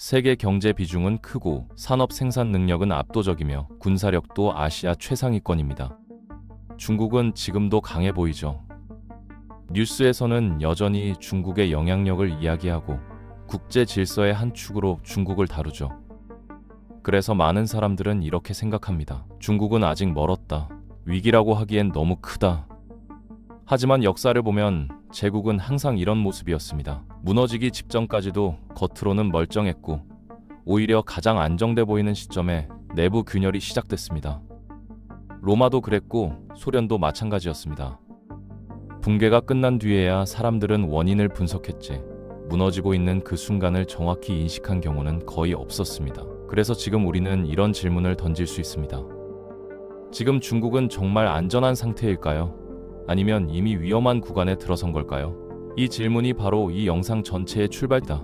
세계 경제 비중은 크고 산업 생산 능력은 압도적이며 군사력도 아시아 최상위권입니다. 중국은 지금도 강해 보이죠. 뉴스에서는 여전히 중국의 영향력을 이야기하고 국제 질서의 한 축으로 중국을 다루죠. 그래서 많은 사람들은 이렇게 생각합니다. 중국은 아직 멀었다. 위기라고 하기엔 너무 크다. 하지만 역사를 보면 제국은 항상 이런 모습이었습니다. 무너지기 직전까지도 겉으로는 멀쩡했고 오히려 가장 안정돼 보이는 시점에 내부 균열이 시작됐습니다. 로마도 그랬고 소련도 마찬가지였습니다. 붕괴가 끝난 뒤에야 사람들은 원인을 분석했지 무너지고 있는 그 순간을 정확히 인식한 경우는 거의 없었습니다. 그래서 지금 우리는 이런 질문을 던질 수 있습니다. 지금 중국은 정말 안전한 상태일까요? 아니면 이미 위험한 구간에 들어선 걸까요? 이 질문이 바로 이 영상 전체의 출발이다.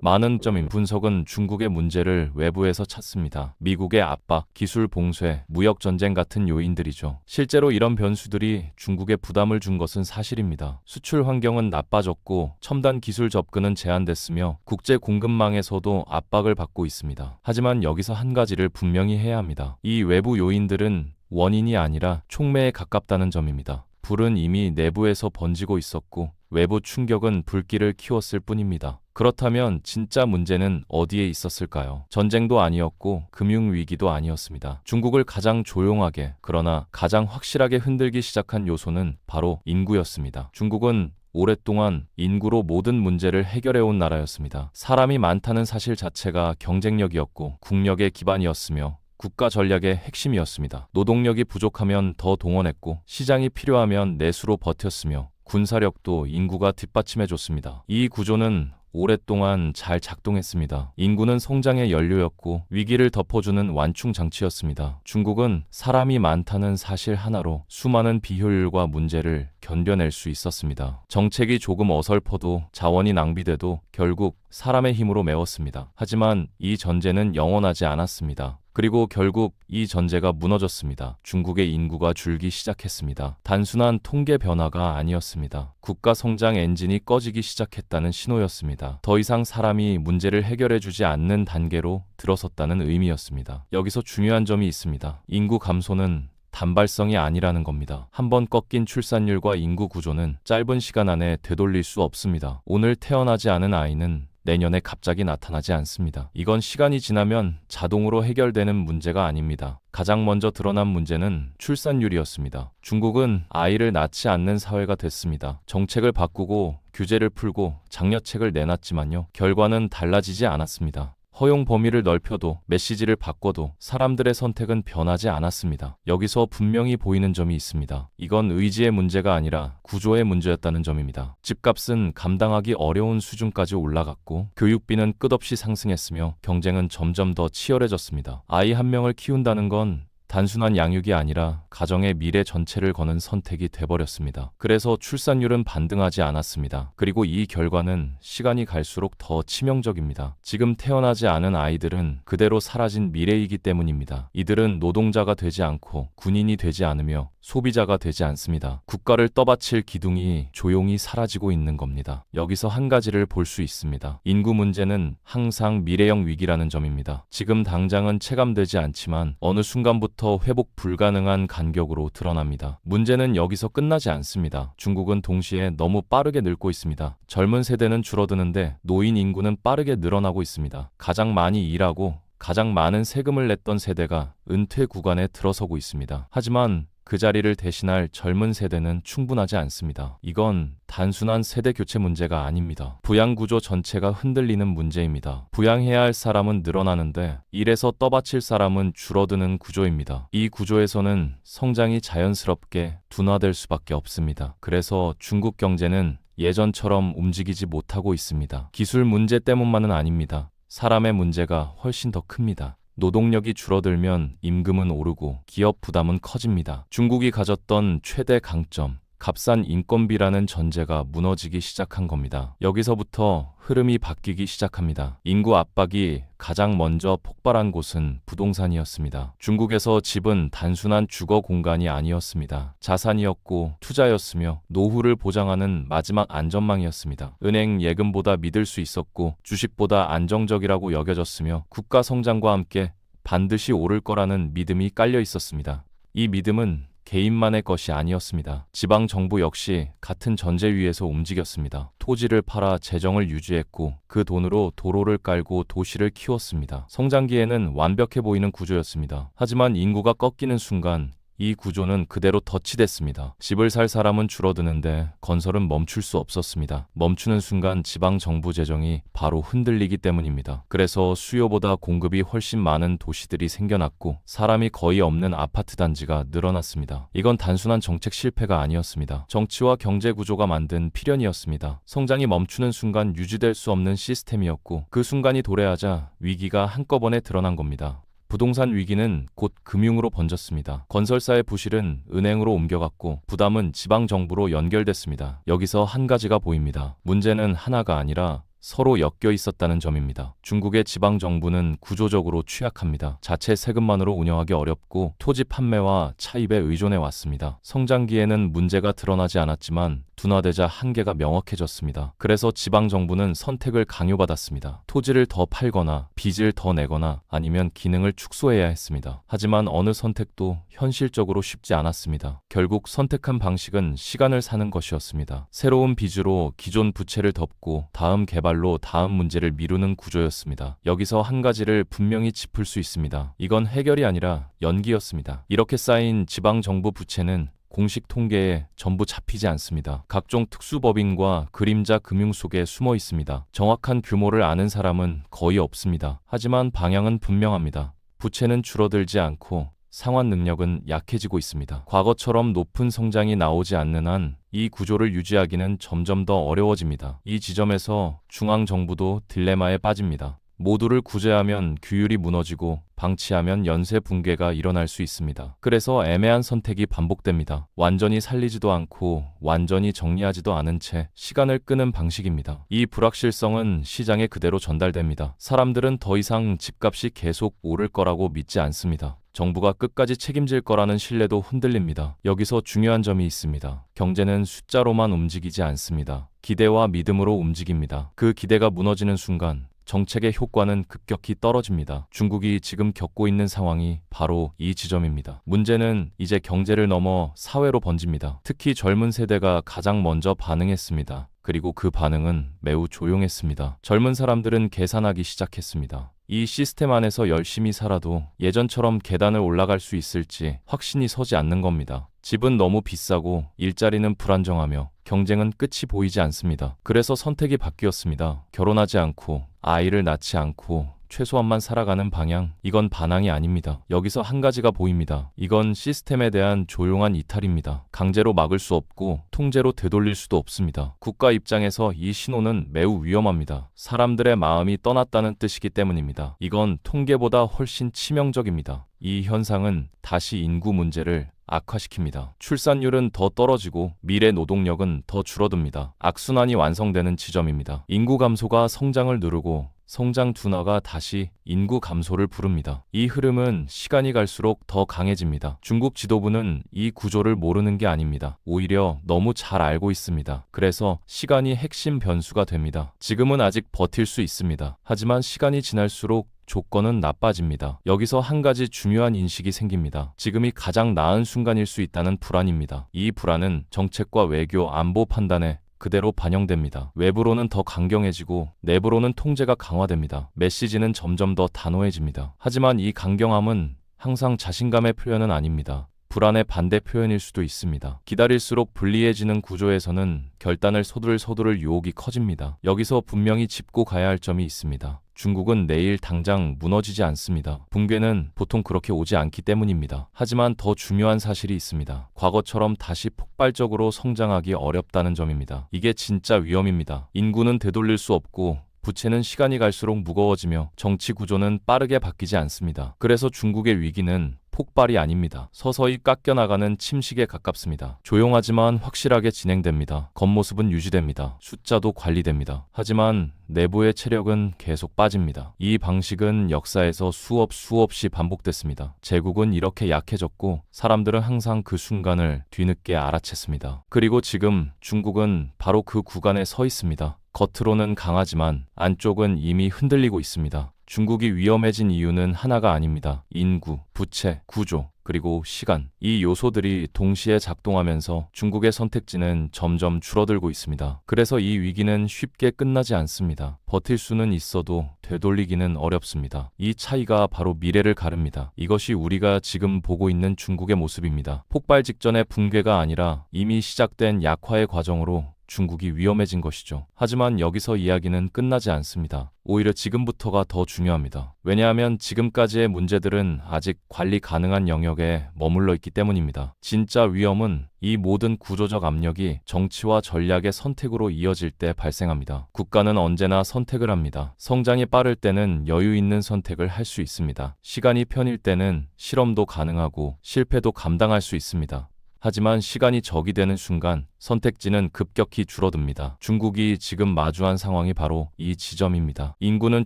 많은 점인 분석은 중국의 문제를 외부에서 찾습니다. 미국의 압박, 기술 봉쇄, 무역 전쟁 같은 요인들이죠. 실제로 이런 변수들이 중국에 부담을 준 것은 사실입니다. 수출 환경은 나빠졌고 첨단 기술 접근은 제한됐으며 국제 공급망에서도 압박을 받고 있습니다. 하지만 여기서 한 가지를 분명히 해야 합니다. 이 외부 요인들은 원인이 아니라 촉매에 가깝다는 점입니다. 불은 이미 내부에서 번지고 있었고 외부 충격은 불길을 키웠을 뿐입니다. 그렇다면 진짜 문제는 어디에 있었을까요? 전쟁도 아니었고 금융위기도 아니었습니다. 중국을 가장 조용하게 그러나 가장 확실하게 흔들기 시작한 요소는 바로 인구였습니다. 중국은 오랫동안 인구로 모든 문제를 해결해온 나라였습니다. 사람이 많다는 사실 자체가 경쟁력이었고 국력의 기반이었으며 국가 전략의 핵심이었습니다. 노동력이 부족하면 더 동원했고 시장이 필요하면 내수로 버텼으며 군사력도 인구가 뒷받침해줬습니다. 이 구조는 오랫동안 잘 작동했습니다. 인구는 성장의 연료였고 위기를 덮어주는 완충 장치였습니다. 중국은 사람이 많다는 사실 하나로 수많은 비효율과 문제를 견뎌낼 수 있었습니다. 정책이 조금 어설퍼도 자원이 낭비돼도 결국 사람의 힘으로 메웠습니다. 하지만 이 전제는 영원하지 않았습니다. 그리고 결국 이 전제가 무너졌습니다. 중국의 인구가 줄기 시작했습니다. 단순한 통계 변화가 아니었습니다. 국가 성장 엔진이 꺼지기 시작했다는 신호였습니다. 더 이상 사람이 문제를 해결해주지 않는 단계로 들어섰다는 의미였습니다. 여기서 중요한 점이 있습니다. 인구 감소는 단발성이 아니라는 겁니다. 한번 꺾인 출산율과 인구 구조는 짧은 시간 안에 되돌릴 수 없습니다. 오늘 태어나지 않은 아이는 내년에 갑자기 나타나지 않습니다. 이건 시간이 지나면 자동으로 해결되는 문제가 아닙니다. 가장 먼저 드러난 문제는 출산율이었습니다. 중국은 아이를 낳지 않는 사회가 됐습니다. 정책을 바꾸고 규제를 풀고 장려책을 내놨지만요. 결과는 달라지지 않았습니다. 허용 범위를 넓혀도 메시지를 바꿔도 사람들의 선택은 변하지 않았습니다. 여기서 분명히 보이는 점이 있습니다. 이건 의지의 문제가 아니라 구조의 문제였다는 점입니다. 집값은 감당하기 어려운 수준까지 올라갔고 교육비는 끝없이 상승했으며 경쟁은 점점 더 치열해졌습니다. 아이 한 명을 키운다는 건 단순한 양육이 아니라 가정의 미래 전체를 거는 선택이 돼버렸습니다. 그래서 출산율은 반등하지 않았습니다. 그리고 이 결과는 시간이 갈수록 더 치명적입니다. 지금 태어나지 않은 아이들은 그대로 사라진 미래이기 때문입니다. 이들은 노동자가 되지 않고 군인이 되지 않으며 소비자가 되지 않습니다. 국가를 떠받칠 기둥이 조용히 사라지고 있는 겁니다. 여기서 한 가지를 볼 수 있습니다. 인구 문제는 항상 미래형 위기라는 점입니다. 지금 당장은 체감되지 않지만 어느 순간부터 회복 불가능한 간격으로 드러납니다. 문제는 여기서 끝나지 않습니다. 중국은 동시에 너무 빠르게 늙고 있습니다. 젊은 세대는 줄어드는데 노인 인구는 빠르게 늘어나고 있습니다. 가장 많이 일하고 가장 많은 세금을 냈던 세대가 은퇴 구간에 들어서고 있습니다. 하지만 그 자리를 대신할 젊은 세대는 충분하지 않습니다. 이건 단순한 세대 교체 문제가 아닙니다. 부양 구조 전체가 흔들리는 문제입니다. 부양해야 할 사람은 늘어나는데 일에서 떠받칠 사람은 줄어드는 구조입니다. 이 구조에서는 성장이 자연스럽게 둔화될 수밖에 없습니다. 그래서 중국 경제는 예전처럼 움직이지 못하고 있습니다. 기술 문제 때문만은 아닙니다. 사람의 문제가 훨씬 더 큽니다. 노동력이 줄어들면 임금은 오르고 기업 부담은 커집니다. 중국이 가졌던 최대 강점, 값싼 인건비라는 전제가 무너지기 시작한 겁니다. 여기서부터 흐름이 바뀌기 시작합니다. 인구 압박이 가장 먼저 폭발한 곳은 부동산이었습니다. 중국에서 집은 단순한 주거 공간이 아니었습니다. 자산이었고 투자였으며 노후를 보장하는 마지막 안전망이었습니다. 은행 예금보다 믿을 수 있었고 주식보다 안정적이라고 여겨졌으며 국가 성장과 함께 반드시 오를 거라는 믿음이 깔려 있었습니다. 이 믿음은 개인만의 것이 아니었습니다. 지방 정부 역시 같은 전제 위에서 움직였습니다. 토지를 팔아 재정을 유지했고 그 돈으로 도로를 깔고 도시를 키웠습니다. 성장기에는 완벽해 보이는 구조였습니다. 하지만 인구가 꺾이는 순간 이 구조는 그대로 덫이됐습니다. 집을 살 사람은 줄어드는데 건설은 멈출 수 없었습니다. 멈추는 순간 지방 정부 재정이 바로 흔들리기 때문입니다. 그래서 수요보다 공급이 훨씬 많은 도시들이 생겨났고 사람이 거의 없는 아파트 단지가 늘어났습니다. 이건 단순한 정책 실패가 아니었습니다. 정치와 경제 구조가 만든 필연이었습니다. 성장이 멈추는 순간 유지될 수 없는 시스템이었고 그 순간이 도래하자 위기가 한꺼번에 드러난 겁니다. 부동산 위기는 곧 금융으로 번졌습니다. 건설사의 부실은 은행으로 옮겨갔고 부담은 지방정부로 연결됐습니다. 여기서 한 가지가 보입니다. 문제는 하나가 아니라 서로 엮여 있었다는 점입니다. 중국의 지방정부는 구조적으로 취약합니다. 자체 세금만으로 운영하기 어렵고 토지 판매와 차입에 의존해 왔습니다. 성장기에는 문제가 드러나지 않았지만 둔화되자 한계가 명확해졌습니다. 그래서 지방정부는 선택을 강요받았습니다. 토지를 더 팔거나 빚을 더 내거나 아니면 기능을 축소해야 했습니다. 하지만 어느 선택도 현실적으로 쉽지 않았습니다. 결국 선택한 방식은 시간을 사는 것이었습니다. 새로운 빚으로 기존 부채를 덮고 다음 개발로 다음 문제를 미루는 구조였습니다. 여기서 한 가지를 분명히 짚을 수 있습니다. 이건 해결이 아니라 연기였습니다. 이렇게 쌓인 지방정부 부채는 공식 통계에 전부 잡히지 않습니다. 각종 특수법인과 그림자 금융 속에 숨어 있습니다. 정확한 규모를 아는 사람은 거의 없습니다. 하지만 방향은 분명합니다. 부채는 줄어들지 않고 상환 능력은 약해지고 있습니다. 과거처럼 높은 성장이 나오지 않는 한 이 구조를 유지하기는 점점 더 어려워집니다. 이 지점에서 중앙정부도 딜레마에 빠집니다. 모두를 구제하면 규율이 무너지고 방치하면 연쇄 붕괴가 일어날 수 있습니다. 그래서 애매한 선택이 반복됩니다. 완전히 살리지도 않고 완전히 정리하지도 않은 채 시간을 끄는 방식입니다. 이 불확실성은 시장에 그대로 전달됩니다. 사람들은 더 이상 집값이 계속 오를 거라고 믿지 않습니다. 정부가 끝까지 책임질 거라는 신뢰도 흔들립니다. 여기서 중요한 점이 있습니다. 경제는 숫자로만 움직이지 않습니다. 기대와 믿음으로 움직입니다. 그 기대가 무너지는 순간 정책의 효과는 급격히 떨어집니다. 중국이 지금 겪고 있는 상황이 바로 이 지점입니다. 문제는 이제 경제를 넘어 사회로 번집니다. 특히 젊은 세대가 가장 먼저 반응했습니다. 그리고 그 반응은 매우 조용했습니다. 젊은 사람들은 계산하기 시작했습니다. 이 시스템 안에서 열심히 살아도 예전처럼 계단을 올라갈 수 있을지 확신이 서지 않는 겁니다. 집은 너무 비싸고 일자리는 불안정하며 경쟁은 끝이 보이지 않습니다. 그래서 선택이 바뀌었습니다. 결혼하지 않고 아이를 낳지 않고 최소한만 살아가는 방향, 이건 반항이 아닙니다. 여기서 한 가지가 보입니다. 이건 시스템에 대한 조용한 이탈입니다. 강제로 막을 수 없고 통제로 되돌릴 수도 없습니다. 국가 입장에서 이 신호는 매우 위험합니다. 사람들의 마음이 떠났다는 뜻이기 때문입니다. 이건 통계보다 훨씬 치명적입니다. 이 현상은 다시 인구 문제를 악화시킵니다. 출산율은 더 떨어지고 미래 노동력은 더 줄어듭니다. 악순환이 완성되는 지점입니다. 인구 감소가 성장을 누르고 성장 둔화가 다시 인구 감소를 부릅니다. 이 흐름은 시간이 갈수록 더 강해집니다. 중국 지도부는 이 구조를 모르는 게 아닙니다. 오히려 너무 잘 알고 있습니다. 그래서 시간이 핵심 변수가 됩니다. 지금은 아직 버틸 수 있습니다. 하지만 시간이 지날수록 조건은 나빠집니다. 여기서 한 가지 중요한 인식이 생깁니다. 지금이 가장 나은 순간일 수 있다는 불안입니다. 이 불안은 정책과 외교, 안보 판단에 그대로 반영됩니다. 외부로는 더 강경해지고 내부로는 통제가 강화됩니다. 메시지는 점점 더 단호해집니다. 하지만 이 강경함은 항상 자신감의 표현은 아닙니다. 불안의 반대 표현일 수도 있습니다. 기다릴수록 불리해지는 구조에서는 결단을 서두를 유혹이 커집니다. 여기서 분명히 짚고 가야 할 점이 있습니다. 중국은 내일 당장 무너지지 않습니다. 붕괴는 보통 그렇게 오지 않기 때문입니다. 하지만 더 중요한 사실이 있습니다. 과거처럼 다시 폭발적으로 성장하기 어렵다는 점입니다. 이게 진짜 위험입니다. 인구는 되돌릴 수 없고 부채는 시간이 갈수록 무거워지며 정치 구조는 빠르게 바뀌지 않습니다. 그래서 중국의 위기는 폭발이 아닙니다. 서서히 깎여나가는 침식에 가깝습니다. 조용하지만 확실하게 진행됩니다. 겉모습은 유지됩니다. 숫자도 관리됩니다. 하지만 내부의 체력은 계속 빠집니다. 이 방식은 역사에서 수없이 반복됐습니다. 제국은 이렇게 약해졌고 사람들은 항상 그 순간을 뒤늦게 알아챘습니다. 그리고 지금 중국은 바로 그 구간에 서 있습니다. 겉으로는 강하지만 안쪽은 이미 흔들리고 있습니다. 중국이 위험해진 이유는 하나가 아닙니다. 인구, 부채, 구조, 그리고 시간. 이 요소들이 동시에 작동하면서 중국의 선택지는 점점 줄어들고 있습니다. 그래서 이 위기는 쉽게 끝나지 않습니다. 버틸 수는 있어도 되돌리기는 어렵습니다. 이 차이가 바로 미래를 가릅니다. 이것이 우리가 지금 보고 있는 중국의 모습입니다. 폭발 직전의 붕괴가 아니라 이미 시작된 약화의 과정으로 중국이 위험해진 것이죠. 하지만 여기서 이야기는 끝나지 않습니다. 오히려 지금부터가 더 중요합니다. 왜냐하면 지금까지의 문제들은 아직 관리 가능한 영역에 머물러 있기 때문입니다. 진짜 위험은 이 모든 구조적 압력이 정치와 전략의 선택으로 이어질 때 발생합니다. 국가는 언제나 선택을 합니다. 성장이 빠를 때는 여유 있는 선택을 할 수 있습니다. 시간이 편일 때는 실험도 가능하고 실패도 감당할 수 있습니다. 하지만 시간이 적이 되는 순간 선택지는 급격히 줄어듭니다. 중국이 지금 마주한 상황이 바로 이 지점입니다. 인구는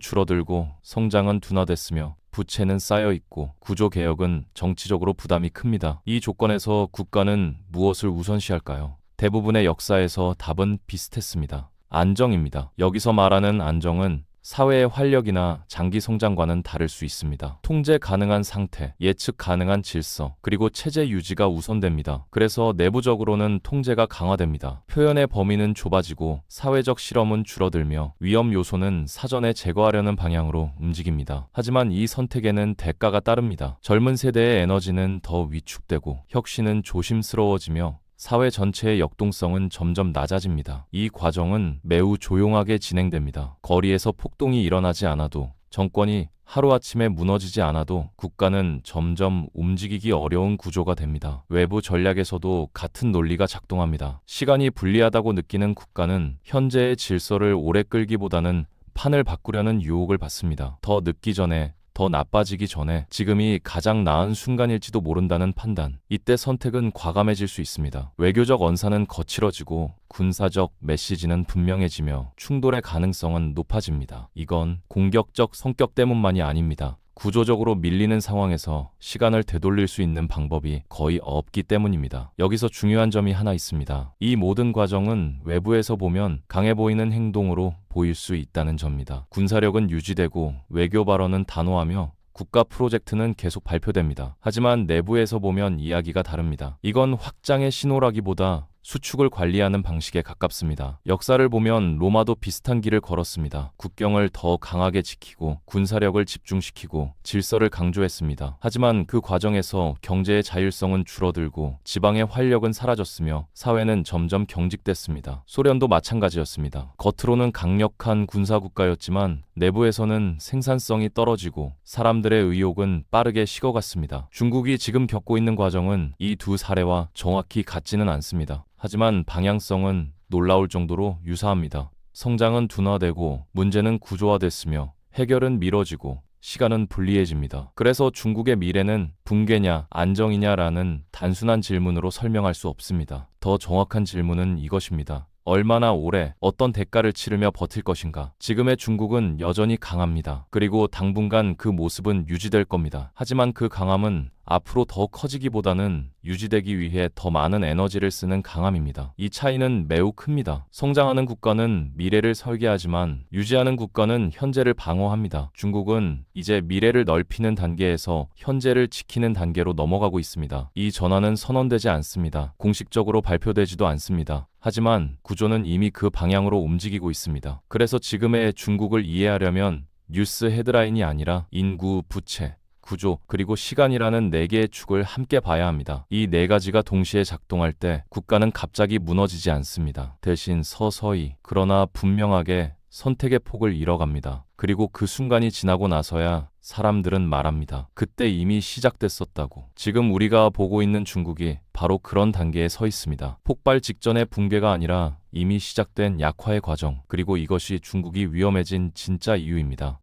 줄어들고 성장은 둔화됐으며 부채는 쌓여 있고 구조 개혁은 정치적으로 부담이 큽니다. 이 조건에서 국가는 무엇을 우선시할까요? 대부분의 역사에서 답은 비슷했습니다. 안정입니다. 여기서 말하는 안정은 사회의 활력이나 장기 성장과는 다를 수 있습니다. 통제 가능한 상태, 예측 가능한 질서, 그리고 체제 유지가 우선됩니다. 그래서 내부적으로는 통제가 강화됩니다. 표현의 범위는 좁아지고 사회적 실험은 줄어들며 위험 요소는 사전에 제거하려는 방향으로 움직입니다. 하지만 이 선택에는 대가가 따릅니다. 젊은 세대의 에너지는 더 위축되고 혁신은 조심스러워지며 사회 전체의 역동성은 점점 낮아집니다. 이 과정은 매우 조용하게 진행됩니다. 거리에서 폭동이 일어나지 않아도, 정권이 하루아침에 무너지지 않아도 국가는 점점 움직이기 어려운 구조가 됩니다. 외부 전략에서도 같은 논리가 작동합니다. 시간이 불리하다고 느끼는 국가는 현재의 질서를 오래 끌기보다는 판을 바꾸려는 유혹을 받습니다. 더 늦기 전에, 더 나빠지기 전에 지금이 가장 나은 순간일지도 모른다는 판단. 이때 선택은 과감해질 수 있습니다. 외교적 언사는 거칠어지고 군사적 메시지는 분명해지며 충돌의 가능성은 높아집니다. 이건 공격적 성격 때문만이 아닙니다. 구조적으로 밀리는 상황에서 시간을 되돌릴 수 있는 방법이 거의 없기 때문입니다. 여기서 중요한 점이 하나 있습니다. 이 모든 과정은 외부에서 보면 강해 보이는 행동으로 보일 수 있다는 점입니다. 군사력은 유지되고 외교 발언은 단호하며 국가 프로젝트는 계속 발표됩니다. 하지만 내부에서 보면 이야기가 다릅니다. 이건 확장의 신호라기보다 수축을 관리하는 방식에 가깝습니다. 역사를 보면 로마도 비슷한 길을 걸었습니다. 국경을 더 강하게 지키고 군사력을 집중시키고 질서를 강조했습니다. 하지만 그 과정에서 경제의 자율성은 줄어들고 지방의 활력은 사라졌으며 사회는 점점 경직됐습니다. 소련도 마찬가지였습니다. 겉으로는 강력한 군사국가였지만 내부에서는 생산성이 떨어지고 사람들의 의욕은 빠르게 식어갔습니다. 중국이 지금 겪고 있는 과정은 이 두 사례와 정확히 같지는 않습니다. 하지만 방향성은 놀라울 정도로 유사합니다. 성장은 둔화되고 문제는 구조화됐으며 해결은 미뤄지고 시간은 불리해집니다. 그래서 중국의 미래는 붕괴냐 안정이냐라는 단순한 질문으로 설명할 수 없습니다. 더 정확한 질문은 이것입니다. 얼마나 오래 어떤 대가를 치르며 버틸 것인가. 지금의 중국은 여전히 강합니다. 그리고 당분간 그 모습은 유지될 겁니다. 하지만 그 강함은 앞으로 더 커지기보다는 유지되기 위해 더 많은 에너지를 쓰는 강함입니다. 이 차이는 매우 큽니다. 성장하는 국가는 미래를 설계하지만 유지하는 국가는 현재를 방어합니다. 중국은 이제 미래를 넓히는 단계에서 현재를 지키는 단계로 넘어가고 있습니다. 이 전환은 선언되지 않습니다. 공식적으로 발표되지도 않습니다. 하지만 구조는 이미 그 방향으로 움직이고 있습니다. 그래서 지금의 중국을 이해하려면 뉴스 헤드라인이 아니라 인구, 부채, 구조, 그리고 시간이라는 4개의 축을 함께 봐야 합니다. 이 4가지가 동시에 작동할 때 국가는 갑자기 무너지지 않습니다. 대신 서서히, 그러나 분명하게 선택의 폭을 잃어갑니다. 그리고 그 순간이 지나고 나서야 사람들은 말합니다. 그때 이미 시작됐었다고. 지금 우리가 보고 있는 중국이 바로 그런 단계에 서 있습니다. 폭발 직전의 붕괴가 아니라 이미 시작된 약화의 과정, 그리고 이것이 중국이 위험해진 진짜 이유입니다.